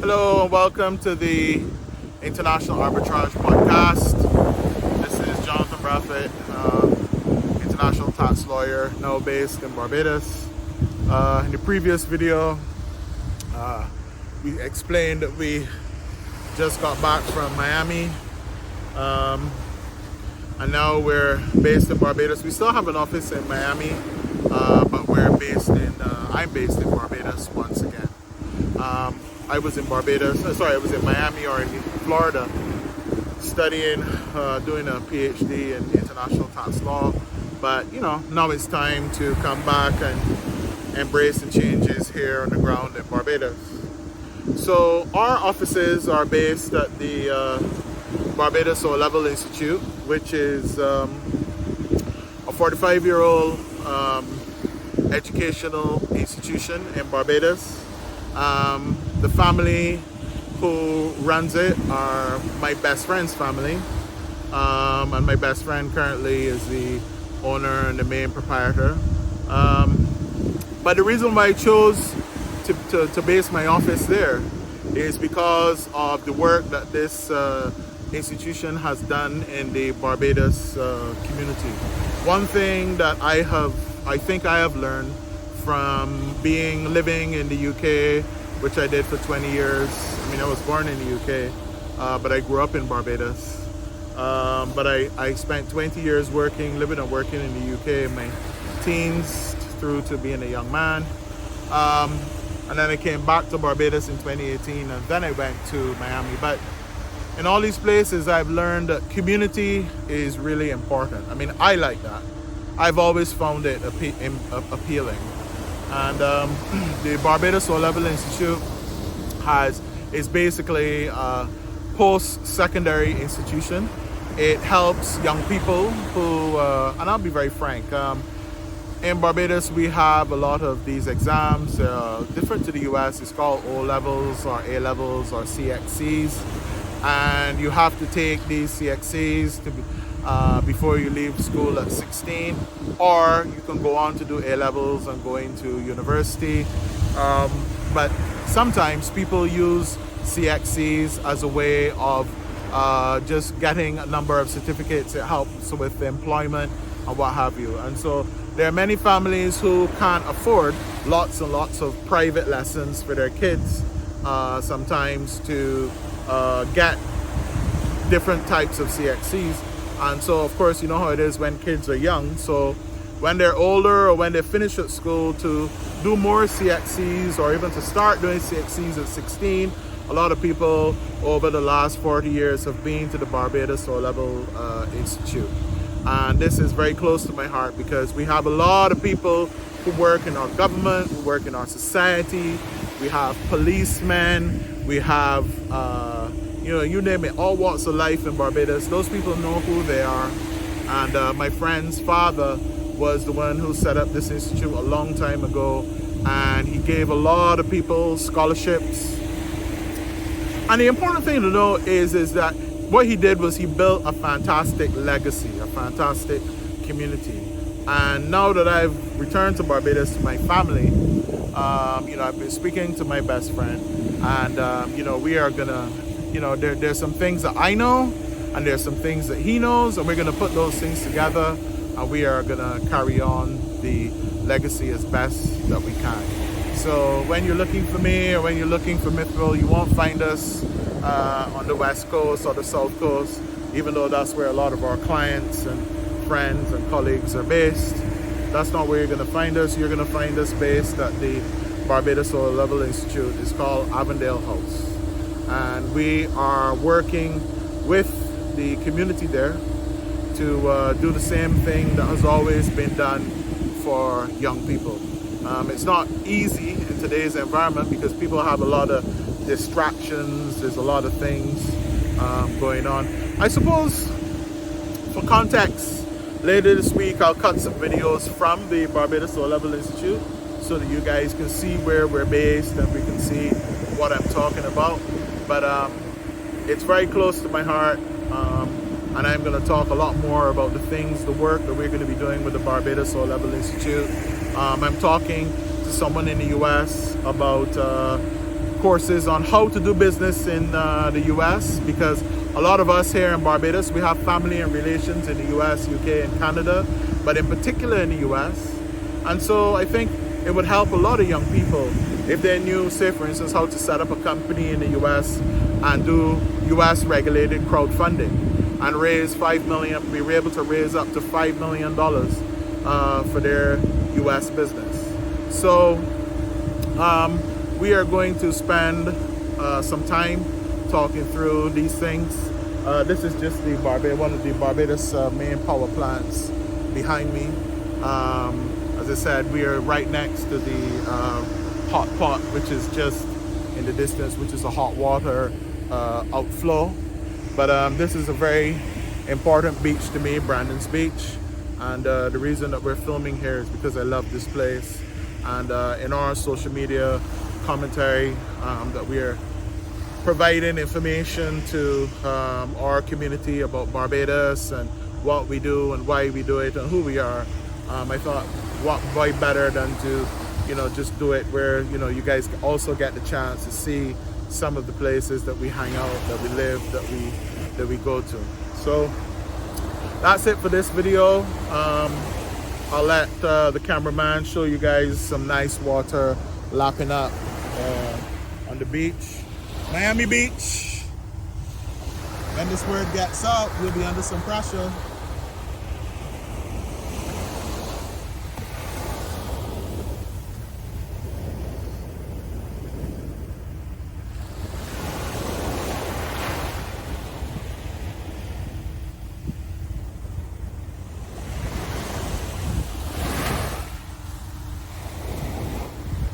Hello and welcome to the International Arbitrage Podcast. This is Jonathan Braffett, international tax lawyer, now based in Barbados. In the previous video, we explained that we just got back from Miami, and now we're based in Barbados. We still have an office in Miami, but I'm based in Barbados once again. I was in Miami or in Florida studying, doing a PhD in international tax law. But now it's time to come back and embrace the changes here on the ground in Barbados. So our offices are based at the Barbados O-Level Institute, which is a 45-year-old educational institution in Barbados. The family who runs it are my best friend's family, and my best friend currently is the owner and the main proprietor. But the reason why I chose to base my office there is because of the work that this institution has done in the Barbados community. One thing that I think I have learned from living in the UK, which I did for 20 years. I mean, I was born in the UK, but I grew up in Barbados. But I spent 20 years living and working in the UK in my teens through to being a young man. And then I came back to Barbados in 2018, and then I went to Miami. But in all these places, I've learned that community is really important. I mean, I like that. I've always found it appealing. And the Barbados O-Level Institute is basically a post-secondary institution. It helps young people who, and I'll be very frank, in Barbados we have a lot of these exams, different to the US. It's called O-Levels or A-Levels or CXCs, and you have to take these CXCs before you leave school at 16, or you can go on to do A-Levels and go into university. But sometimes people use CXCs as a way of just getting a number of certificates. It helps with employment and what have you. And so there are many families who can't afford lots and lots of private lessons for their kids sometimes to get different types of CXCs. And so, of course, you know how it is when kids are young. So when they're older or when they finish at school, to do more CXCs or even to start doing CXCs at 16, a lot of people over the last 40 years have been to the Barbados O-Level Institute. And this is very close to my heart because we have a lot of people who work in our government, who work in our society. We have policemen, we have you name it, all walks of life in Barbados. Those people know who they are. And my friend's father was the one who set up this institute a long time ago, and he gave a lot of people scholarships. And the important thing to know is that what he did was he built a fantastic legacy, a fantastic community. And now that I've returned to Barbados to my family, I've been speaking to my best friend, and we are gonna, there's some things that I know, and there's some things that he knows, and we're gonna put those things together, and we are gonna carry on the legacy as best that we can. So when you're looking for me or when you're looking for Mithril, you won't find us on the West Coast or the South Coast, even though that's where a lot of our clients and friends and colleagues are based. That's not where you're gonna find us. You're gonna find us based at the Barbados O-Level Institute. It's called Avondale House. And we are working with the community there to do the same thing that has always been done for young people. It's not easy in today's environment because people have a lot of distractions. There's a lot of things going on. I suppose for context, later this week I'll cut some videos from the Barbados O-Level Institute so that you guys can see where we're based and we can see what I'm talking about. But it's very close to my heart, and I'm going to talk a lot more about the work that we're going to be doing with the Barbados O-Level Institute. I'm talking to someone in the US about courses on how to do business in the US, because a lot of us here in Barbados, we have family and relations in the US, UK, and Canada, but in particular in the US. And so I think it would help a lot of young people if they knew, say for instance, how to set up a company in the US and do US regulated crowdfunding and raise $5 million, be able to raise up to $5 million for their US business. So we are going to spend some time talking through these things. This is just the one of the Barbados main power plants behind me. As I said, we are right next to the hot pot, which is just in the distance, which is a hot water outflow. But this is a very important beach to me, Brandon's Beach. And the reason that we're filming here is because I love this place. And in our social media commentary that we are providing information to our community about Barbados and what we do and why we do it and who we are. I thought why better than to just do it where you guys also get the chance to see some of the places that we hang out, that we live, that we go to. So that's it for this video. I'll let the cameraman show you guys some nice water lapping up on the beach, Miami Beach. When this word gets out, we'll be under some pressure.